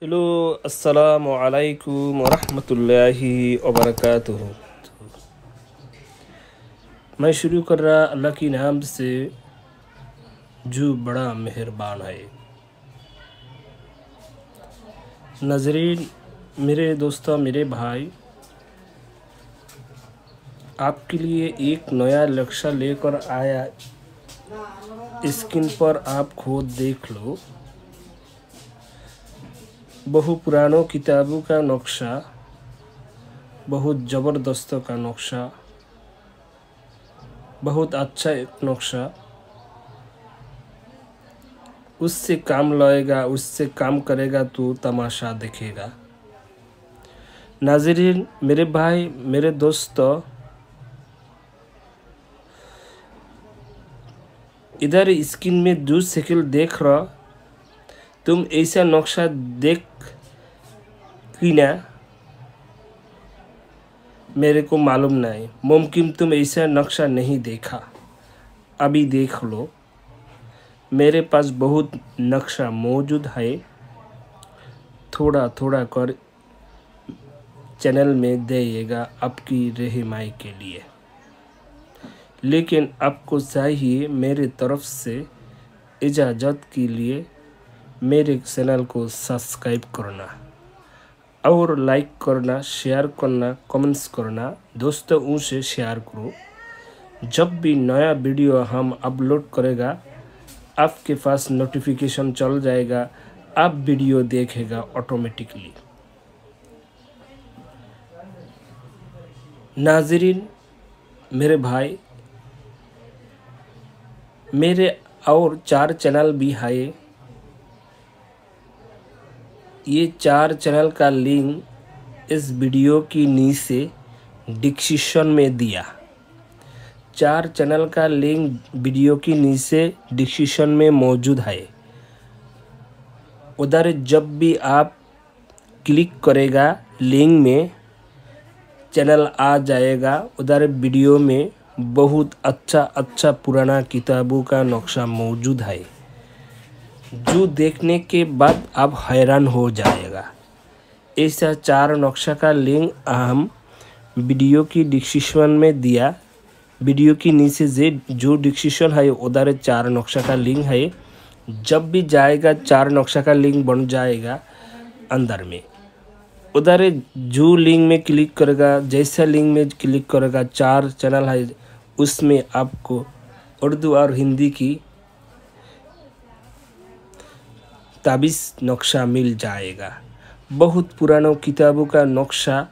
Hello, अस्सलामु अलैकुम वरहमतुल्लाहि वबरकातुहू। मैं शुरू कर रहा अल्लाह की नाम से जो बड़ा मेहरबान है। नाज़रीन, मेरे दोस्तों, मेरे भाई, आपके लिए एक नया लक्ष्य लेकर आया। स्क्रीन पर आप खुद देख लो। बहु पुरानों किताबों का नक्शा, बहुत ज़बरदस्त का नक्शा, बहुत अच्छा एक नक्शा। उससे काम लाएगा, उससे काम करेगा तो तमाशा देखेगा। नाज़रीन, मेरे भाई, मेरे दोस्तों, इधर स्क्रीन में जो शक्ल देख रहा, तुम ऐसा नक्शा देख कि ना, मेरे को मालूम नहीं। मुमकिन तुम ऐसा नक्शा नहीं देखा। अभी देख लो, मेरे पास बहुत नक्शा मौजूद है। थोड़ा थोड़ा कर चैनल में देगा आपकी रहनुमाई के लिए, लेकिन आपको चाहिए मेरे तरफ से इजाज़त के लिए मेरे चैनल को सब्सक्राइब करना और लाइक करना, शेयर करना, कमेंट्स करना। दोस्तों से शेयर करो। जब भी नया वीडियो हम अपलोड करेगा, आपके पास नोटिफिकेशन चल जाएगा, आप वीडियो देखेगा ऑटोमेटिकली। नाज़रीन, मेरे भाई, मेरे और 4 चैनल भी है। ये 4 चैनल का लिंक इस वीडियो की नीचे डिस्क्रिप्शन में दिया। 4 चैनल का लिंक वीडियो की नीचे डिस्क्रिप्शन में मौजूद है। उधर जब भी आप क्लिक करेगा, लिंक में चैनल आ जाएगा। उधर वीडियो में बहुत अच्छा पुराना किताबों का नक्शा मौजूद है, जो देखने के बाद आप हैरान हो जाएगा। ऐसा 4 नक्शा का लिंक हम वीडियो की डिस्क्रिप्शन में दिया। वीडियो की नीचे जो डिस्क्रिप्शन है, उधर 4 नक्शा का लिंक है। जब भी जाएगा 4 नक्शा का लिंक बन जाएगा अंदर में। उधर जो लिंक में क्लिक करेगा, जैसा लिंक में क्लिक करेगा, 4 चैनल है, उसमें आपको उर्दू और हिंदी की ताबीज़ नक्शा मिल जाएगा। बहुत पुरानों किताबों का नक्शा,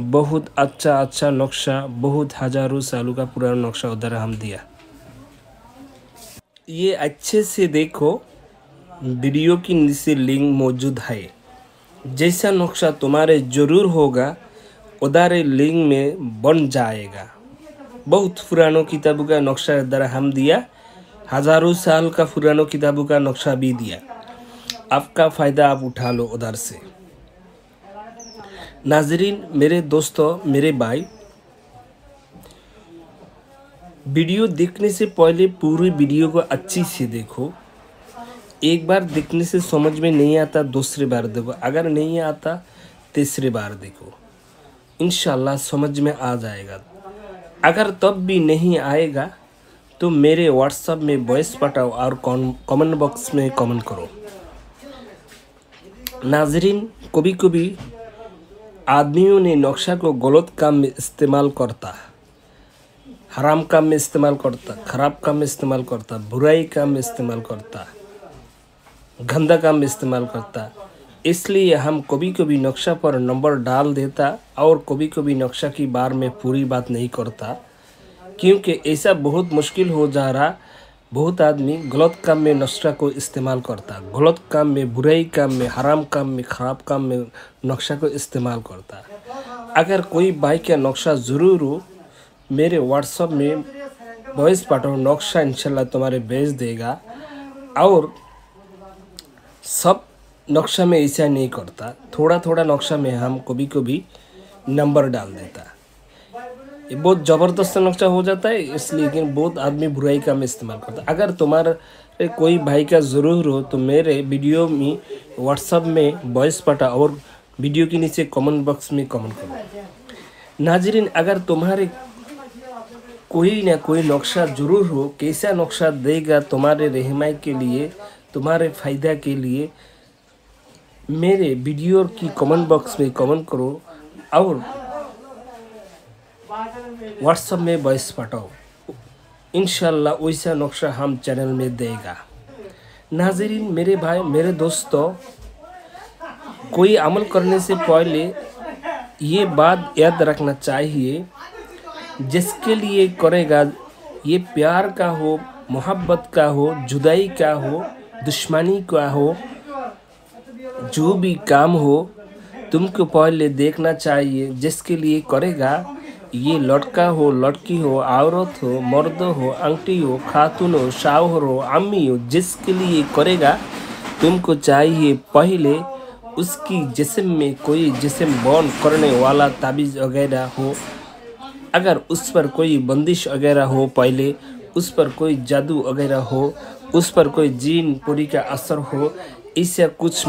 बहुत अच्छा नक्शा, बहुत हज़ारों सालों का पुराना नक्शा उधर हम दिया। ये अच्छे से देखो, वीडियो की नीचे लिंक मौजूद है। जैसा नक्शा तुम्हारे ज़रूर होगा, उधर लिंक में बन जाएगा। बहुत पुरानों किताबों का नक्शा इधर हम दिया। हज़ारों साल का पुरानों किताबों का नक्शा भी दिया। आपका फ़ायदा आप उठा लो उधर से। नाज़रीन, मेरे दोस्तों, मेरे भाई, वीडियो देखने से पहले पूरी वीडियो को अच्छी से देखो। एक बार देखने से समझ में नहीं आता, दूसरी बार देखो। अगर नहीं आता, तीसरी बार देखो। इंशाल्लाह समझ में आ जाएगा। अगर तब भी नहीं आएगा तो मेरे व्हाट्सएप में वॉइस पठाओ और कमेंट बॉक्स में कमेंट करो। नाज़रीन, कभी कभी आदमियों ने नक्शा को गलत काम में इस्तेमाल करता, हराम काम में इस्तेमाल करता, ख़राब काम में इस्तेमाल करता, बुराई काम में इस्तेमाल करता, गंदा काम में इस्तेमाल करता। इसलिए हम कभी कभी नक्शा पर नंबर डाल देता और कभी कभी नक्शा की बार में पूरी बात नहीं करता, क्योंकि ऐसा बहुत मुश्किल हो जा रहा। बहुत आदमी गलत काम में नक्शा को इस्तेमाल करता, गलत काम में, बुराई काम में, हराम काम में, ख़राब काम में नक्शा को इस्तेमाल करता। अगर कोई भाई का नक्शा ज़रूर हो, मेरे व्हाट्सएप में वॉइस पाठो, नक्शा इंशाल्लाह तुम्हारे भेज देगा। और सब नक्शा में ऐसा नहीं करता, थोड़ा थोड़ा नक्शा में हम कभी कभी नंबर डाल देता। ये बहुत ज़बरदस्त नक्शा हो जाता है, इसलिए कि बहुत आदमी बुराई का में इस्तेमाल करता है। अगर तुम्हारा कोई भाई का ज़रूर हो तो मेरे वीडियो में व्हाट्सएप में वॉइस पटा और वीडियो के नीचे कमेंट बॉक्स में कमेंट करो। नाजरीन, अगर तुम्हारे कोई ना कोई नक्शा ज़रूर हो, कैसा नक्शा देगा तुम्हारे रहनुमाई के लिए, तुम्हारे फ़ायदा के लिए, मेरे वीडियो की कमेंट बॉक्स में कमेंट करो और व्हाट्सएप में वॉइस पाठाओ। इंशाल्लाह वैसा नक्शा हम चैनल में देगा। नाजरीन, मेरे भाई मेरे दोस्तों, कोई अमल करने से पहले ये बात याद रखना चाहिए, जिसके लिए करेगा ये प्यार का हो, मोहब्बत का हो, जुदाई का हो, दुश्मनी का हो, जो भी काम हो तुमको पहले देखना चाहिए। जिसके लिए करेगा, ये लड़का हो, लड़की हो, औरत हो, मर्द हो, आंटी हो, खातून हो, शावर हो, अम्मी हो, जिसके लिए करेगा तुमको चाहिए पहले उसकी जिस्म में कोई जिस्म बर्न करने वाला ताबीज़ वगैरह हो। अगर उस पर कोई बंदिश वगैरह हो, पहले उस पर कोई जादू वगैरह हो, उस पर कोई जीन पूरी का असर हो, इससे कुछ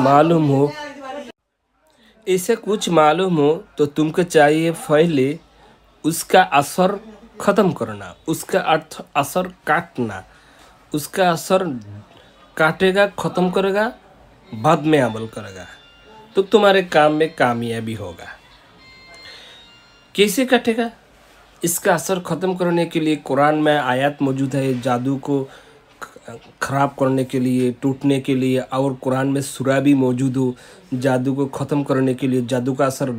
मालूम हो तो तुमको चाहिए पहले उसका असर ख़त्म करना, उसका अर्थ असर काटना। उसका असर काटेगा, ख़त्म करेगा, बाद में अमल करेगा तो तुम्हारे काम में कामयाबी होगा। कैसे काटेगा? इसका असर ख़त्म करने के लिए कुरान में आयत मौजूद है, जादू को ख़राब करने के लिए, टूटने के लिए, और कुरान में सूरा भी मौजूद हो जादू को ख़त्म करने के लिए, जादू का असर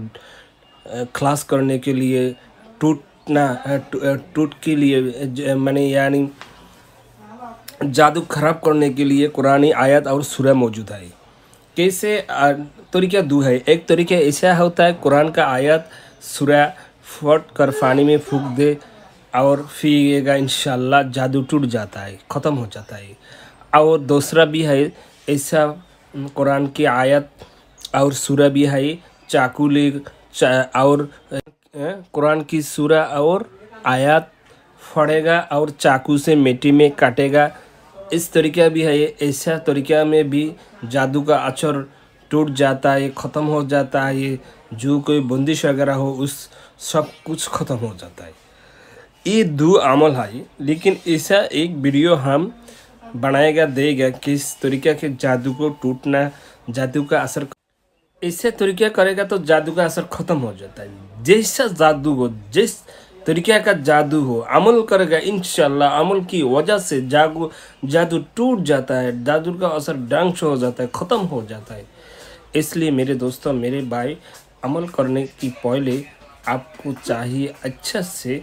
खलास करने के लिए, टूट के लिए माने यानी जादू ख़राब करने के लिए कुरानी आयत और सूरा मौजूद है। कैसे तरीका दो है। एक तरीका ऐसा होता है, कुरान का आयत सूरा फट कर पानी में फूंक दे और फिरेगा, इंशाल्लाह जादू टूट जाता है, ख़त्म हो जाता है। और दूसरा भी है ऐसा, कुरान की आयत और सूरा भी है, चाकू ले और कुरान की सूरा और आयत फड़ेगा और चाकू से मिट्टी में काटेगा। इस तरीका भी है। ऐसा तरीका में भी जादू का असर टूट जाता है, ख़त्म हो जाता है। जो कोई बंदिश वगैरह हो उस सब कुछ ख़त्म हो जाता है। ये दो अमल है, लेकिन ऐसा एक वीडियो हम बनाएगा देगा किस तरीके के जादू को टूटना, जादू का असर ऐसे तरीका करेगा तो जादू का असर ख़त्म हो जाता है। जैसा जादू हो, जिस तरीके का जादू हो, अमल करेगा इंशाल्लाह, अमल की वजह से जादू टूट जाता है, जादू का असर ड्यांश हो जाता है, ख़त्म हो जाता है। इसलिए मेरे दोस्तों, मेरे भाई, अमल करने की पहले आपको चाहिए अच्छा से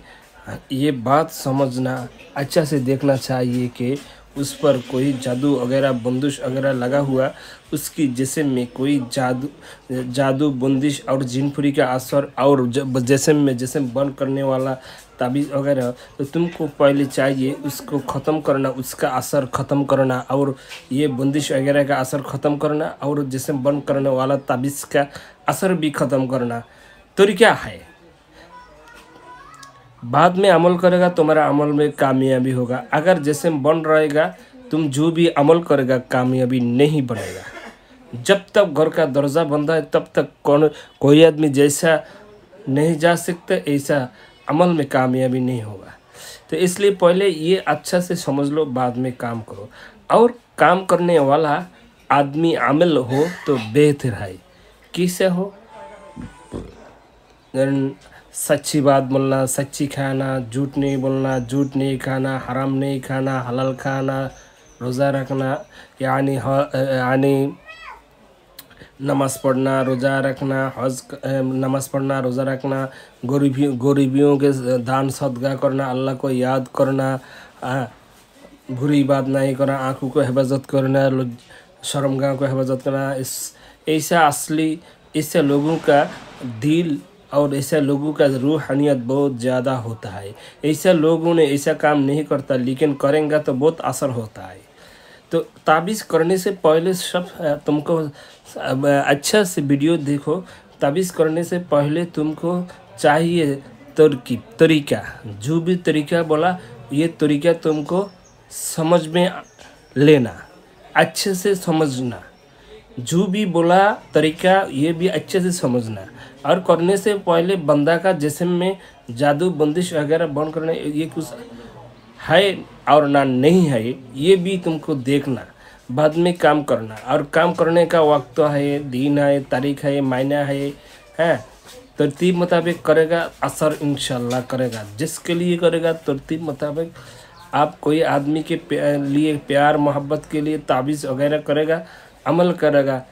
ये बात समझना, अच्छा से देखना चाहिए कि उस पर कोई जादू वगैरह बंदिश वगैरह लगा हुआ, उसकी जिस्म में कोई जादू बंदिश और जिनपुरी का असर और जिस्म में जिस्म बंद करने वाला ताबीज़ वगैरह, तो तुमको पहले चाहिए उसको ख़त्म करना, उसका असर ख़त्म करना, और ये बंदिश वगैरह का असर ख़त्म करना, और जिस्म बंद करने वाला ताबीज़ का असर भी ख़त्म करना। तरीका है, बाद में अमल करेगा तुम्हारा अमल में कामयाबी होगा। अगर जैसे बन रहेगा, तुम जो भी अमल करेगा कामयाबी नहीं बनेगा। जब तक घर का दरवाज़ा बंद है तब तक कोई आदमी जैसा नहीं जा सकता, ऐसा अमल में कामयाबी नहीं होगा। तो इसलिए पहले ये अच्छा से समझ लो, बाद में काम करो। और काम करने वाला आदमी आमिल हो तो बेहतर है। किसे हो? सच्ची बात बोलना, सच्ची खाना, झूठ नहीं बोलना, झूठ नहीं खाना, हराम नहीं खाना, हलाल खाना, रोज़ा रखना, यानी नमाज़ पढ़ना, रोज़ा रखना, नमाज़ पढ़ना, रोज़ा रखना, गरीबियों के दान सदका करना, अल्लाह को याद करना, बुरी बात नहीं करना, आँखों को हिफाजत करना, शर्मगाह को हिफाजत करना। ऐसा असली इससे लोगों का दिल और ऐसे लोगों का रूहानियत बहुत ज़्यादा होता है। ऐसे लोगों ने ऐसा काम नहीं करता, लेकिन करेंगे तो बहुत असर होता है। तो ताबीज़ करने से पहले सब तुमको अच्छा से वीडियो देखो। ताबीज़ करने से पहले तुमको चाहिए तरीका, जो भी तरीका बोला ये तरीका तुमको समझ में लेना, अच्छे से समझना, जो भी बोला तरीका ये भी अच्छे से समझना, और करने से पहले बंदा का जिस्म में जादू बंदिश वगैरह बंद करने ये कुछ है और ना नहीं है, ये भी तुमको देखना, बाद में काम करना। और काम करने का वक्त है, दिन है, तारीख है, महीना है तरतीब मुताबिक करेगा, असर इंशाल्लाह करेगा। जिसके लिए करेगा तरतीब मुताबिक, आप कोई आदमी के लिए प्यार मोहब्बत के लिए ताबीज़ वगैरह करेगा, अमल करेगा,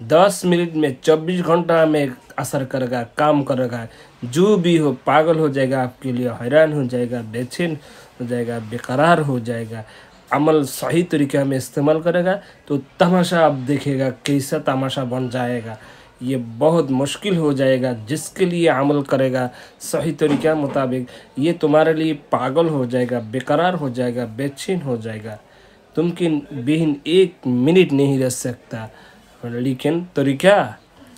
10 मिनट में 24 घंटा में असर करेगा, काम करेगा। जो भी हो पागल हो जाएगा, आपके लिए हैरान हो जाएगा, बेचैन हो जाएगा, बेकरार हो जाएगा। अमल सही तरीक़े में इस्तेमाल करेगा तो तमाशा आप देखेगा, कैसा तमाशा बन जाएगा। ये बहुत मुश्किल हो जाएगा। जिसके लिए अमल करेगा सही तरीक़ा मुताबिक, ये तुम्हारे लिए पागल हो जाएगा, बेकरार हो जाएगा, बेचैन हो जाएगा, तुमकिन बिन 1 मिनट नहीं रह सकता। लेकिन तरीक़ा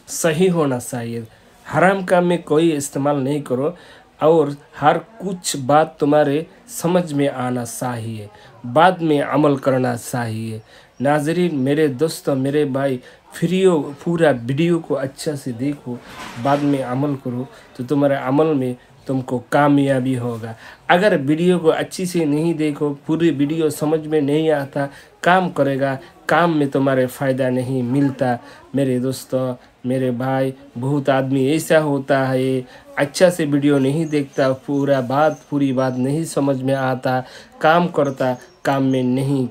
सही होना चाहिए। हराम काम में कोई इस्तेमाल नहीं करो, और हर कुछ बात तुम्हारे समझ में आना चाहिए, बाद में अमल करना चाहिए। नाज़रीन, मेरे दोस्तों, मेरे भाई, पूरा वीडियो को अच्छा से देखो, बाद में अमल करो तो तुम्हारे अमल में तुमको कामयाबी होगा। अगर वीडियो को अच्छी से नहीं देखो, पूरी वीडियो समझ में नहीं आता, काम करेगा, काम में तुम्हारे फ़ायदा नहीं मिलता। मेरे दोस्तों, मेरे भाई, बहुत आदमी ऐसा होता है, अच्छा से वीडियो नहीं देखता, पूरी बात नहीं समझ में आता, काम करता, काम में नहीं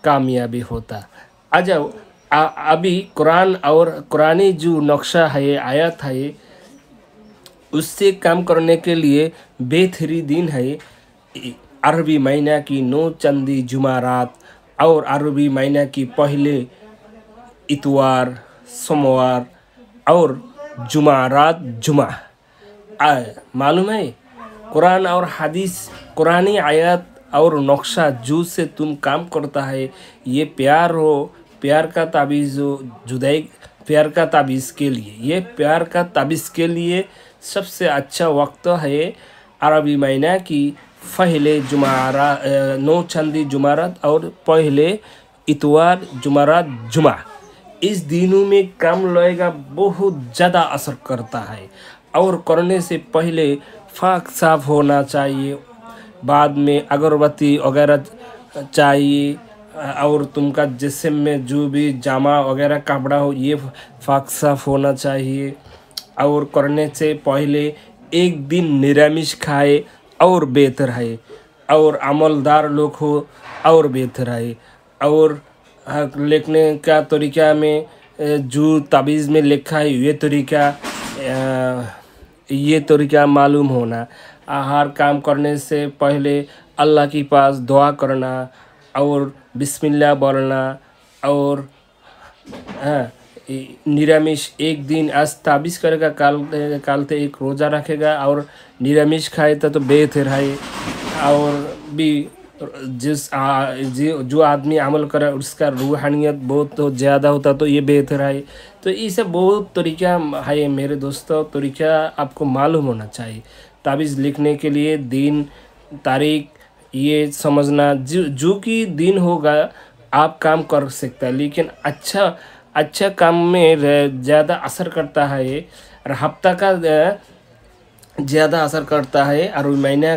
कामयाबी होता। आ जाओ, अभी कुरान और कुरानी जो नक्शा है, आयत है, उससे काम करने के लिए बेहतरीन है। अरबी महीना की 9 चंदी जुमारात और अरबी महीना की पहले इतवार, सोमवार और जुमारात जुमा। मालूम है, कुरान और हदीस, कुरानी आयत और नक्शा जो से तुम काम करता है, ये प्यार हो, प्यार का ताबीज़ हो, जुदाई प्यार का ताबीज़ के लिए, ये प्यार का ताबीज़ के लिए सबसे अच्छा वक्त है अरबी महीना की पहले 9 चंदी जुमारात और पहले इतवार, जुमारात, जुमा। इस दिनों में काम लगेगा, बहुत ज़्यादा असर करता है। और करने से पहले फाक साफ होना चाहिए, बाद में अगरबत्ती वगैरह चाहिए, और तुमका जिस्म में जो भी जामा वगैरह कपड़ा हो, ये फाक साफ होना चाहिए। और करने से पहले एक दिन निरामिष खाए और बेहतर है, और अमलदार लोग हो और बेहतर है। और लिखने का तरीका में जो ताबीज़ में लिखा है, ये तरीका मालूम होना। हर काम करने से पहले अल्लाह के पास दुआ करना और बिस्मिल्लाह बोलना, और निरामिष एक दिन आज ताबीज़ करेगा, काल ते एक रोज़ा रखेगा और निरामिष खाए तो बेहतर है। और भी जो आदमी अमल करे उसका रूहानियत बहुत तो ज़्यादा होता, तो ये बेहतर है। तो ये सब बहुत तरीका है मेरे दोस्तों, तरीका आपको मालूम होना चाहिए। ताबीज़ लिखने के लिए दिन, तारीख ये समझना, जो कि दिन होगा आप काम कर सकते हैं। लेकिन अच्छा काम में ज़्यादा असर करता है, और हफ्ता का ज़्यादा असर करता है। और महीना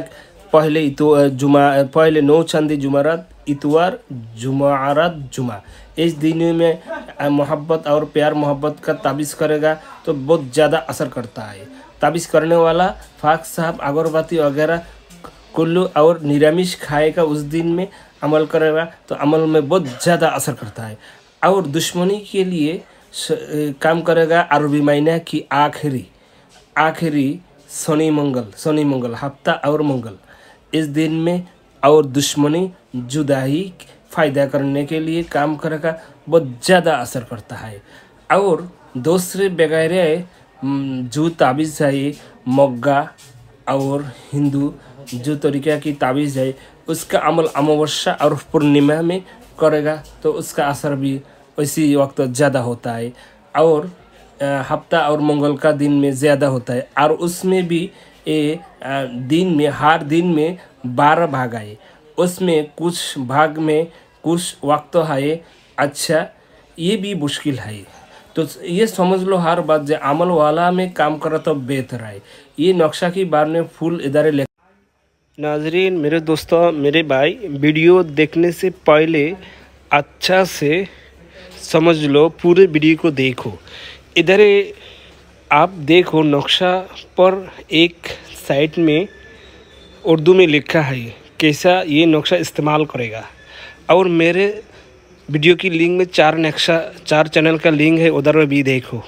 पहले पहले 9 चंदी जुमारात, इतवार, जुमारात, जुमा, इस दिन में मोहब्बत और प्यार मोहब्बत का ताबीज़ करेगा तो बहुत ज़्यादा असर करता है। ताबीज़ करने वाला फाक साहब अगरबत्ती वगैरह कुल्लू और निरामिष खाएगा, उस दिन में अमल करेगा तो अमल में बहुत ज़्यादा असर करता है। और दुश्मनी के लिए काम करेगा अरबी महीना की आखिरी शनि मंगल हफ्ता और मंगल, इस दिन में। और दुश्मनी जुदाई फ़ायदा करने के लिए काम करेगा, बहुत ज़्यादा असर करता है। और दूसरे वगैरह जो ताबीज़ है, मोग्गा और हिंदू जो तरीक़ा की ताबीज़ है, उसका अमल अमावस्या और पूर्णिमा में करेगा तो उसका असर भी उसी वक्त ज़्यादा होता है। और हफ्ता और मंगल का दिन में ज़्यादा होता है। और उसमें भी दिन में हर दिन में 12 भाग आए, उसमें कुछ भाग में कुछ वक्त है, अच्छा ये भी मुश्किल है। तो ये समझ लो हर बात जो अमल वाला में काम करा तो बेहतर है। ये नक्शा की बार में फुल इधर ले। नाजरीन, मेरे दोस्तों, मेरे भाई, वीडियो देखने से पहले अच्छा से समझ लो, पूरे वीडियो को देखो। इधर आप देखो नक्शा पर एक साइड में उर्दू में लिखा है कैसा ये नक्शा इस्तेमाल करेगा। और मेरे वीडियो की लिंक में 4 चैनल का लिंक है, उधर भी देखो।